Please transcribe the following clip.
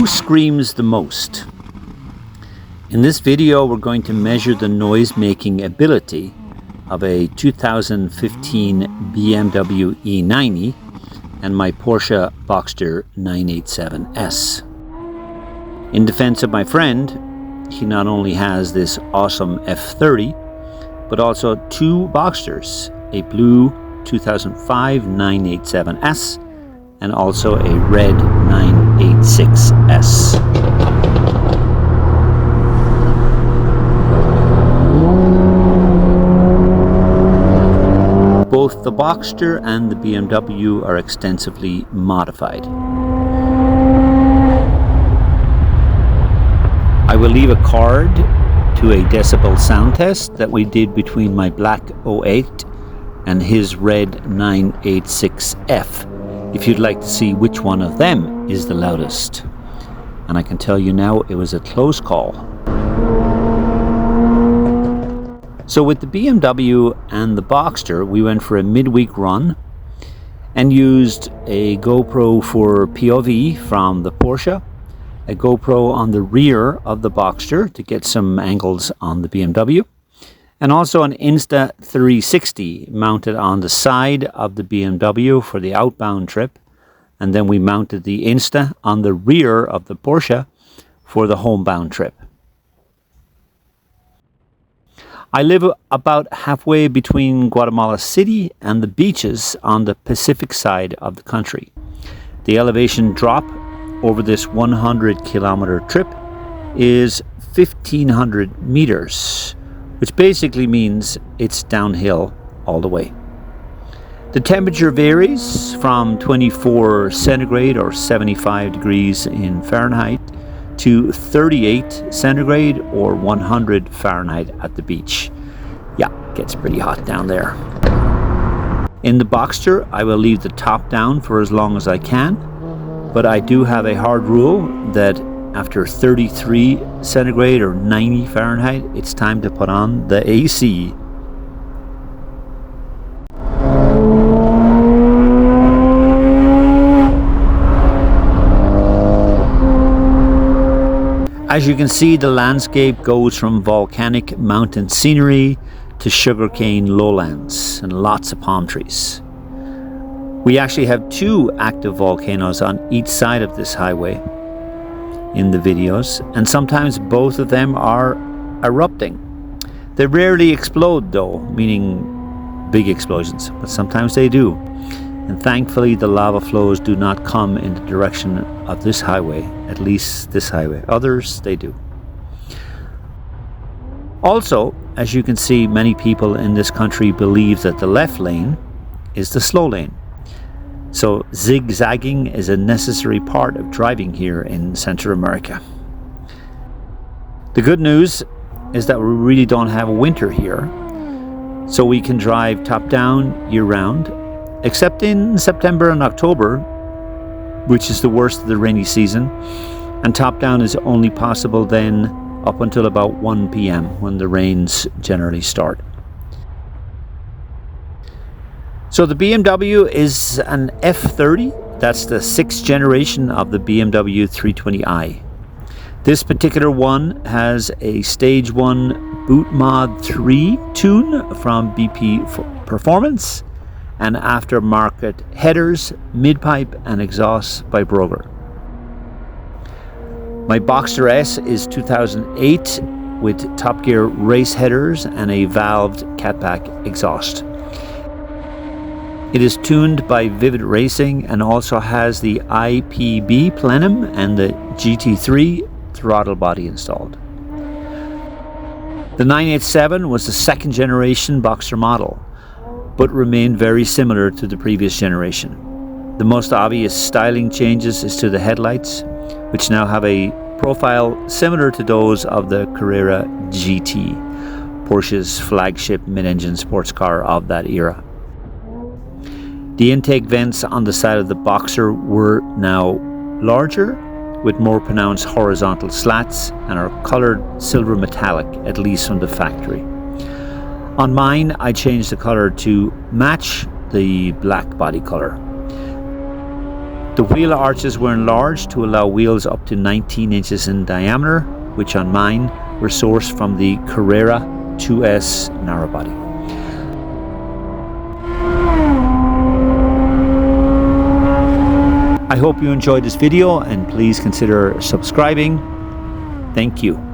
Who screams the most? In this video, we're going to measure the noise-making ability of a 2015 BMW E90 and my Porsche Boxster 987S. In defense of my friend, he not only has this awesome F30, but also two Boxsters, a blue 2005 987S and also a red 986S. Both the Boxster and the BMW are extensively modified. I will leave a card to a decibel sound test that we did between my black 08 and his red 986F, if you'd like to see which one of them is the loudest. And I can tell you now, it was a close call. So with the BMW and the Boxster, we went for a midweek run and used a GoPro for POV from the Porsche, a GoPro on the rear of the Boxster to get some angles on the BMW, and also an Insta360 mounted on the side of the BMW for the outbound trip, and then we mounted the Insta on the rear of the Porsche for the homebound trip. I live about halfway between Guatemala City and the beaches on the Pacific side of the country. The elevation drop over this 100-kilometer trip is 1,500 meters, which basically means it's downhill all the way. The temperature varies from 24 centigrade or 75 degrees in Fahrenheit to 38 centigrade or 100 Fahrenheit at the beach. Yeah, it gets pretty hot down there. In the Boxster, I will leave the top down for as long as I can, but I do have a hard rule that after 33 centigrade or 90 Fahrenheit, it's time to put on the AC. As you can see, the landscape goes from volcanic mountain scenery to sugarcane lowlands and lots of palm trees. We actually have two active volcanoes on each side of this highway in the videos, and sometimes both of them are erupting. They rarely explode though, meaning big explosions, but sometimes they do. And thankfully the lava flows do not come in the direction of this highway, at least this highway. Others, they do. Also, as you can see, many people in this country believe that the left lane is the slow lane. So zigzagging is a necessary part of driving here in Central America. The good news is that we really don't have a winter here, so we can drive top down year round, except in September and October, which is the worst of the rainy season, and top down is only possible then up until about 1 p.m. when the rains generally start. So the BMW is an F30. That's the 6th generation of the BMW 320i. This particular one has a Stage 1 Boot Mod 3 tune from BP Performance and aftermarket headers, mid-pipe and exhausts by Broger. My Boxster S is 2008 with Top Gear race headers and a valved catback exhaust. It is tuned by Vivid Racing and also has the IPB plenum and the GT3 throttle body installed. The 987 was the 2nd generation Boxster model, but remained very similar to the previous generation. The most obvious styling changes is to the headlights, which now have a profile similar to those of the Carrera GT, Porsche's flagship mid-engine sports car of that era. The intake vents on the side of the Boxster were now larger, with more pronounced horizontal slats, and are colored silver metallic, at least from the factory. On mine, I changed the color to match the black body color. The wheel arches were enlarged to allow wheels up to 19 inches in diameter, which on mine were sourced from the Carrera 2S narrowbody. I hope you enjoyed this video, and please consider subscribing. Thank you.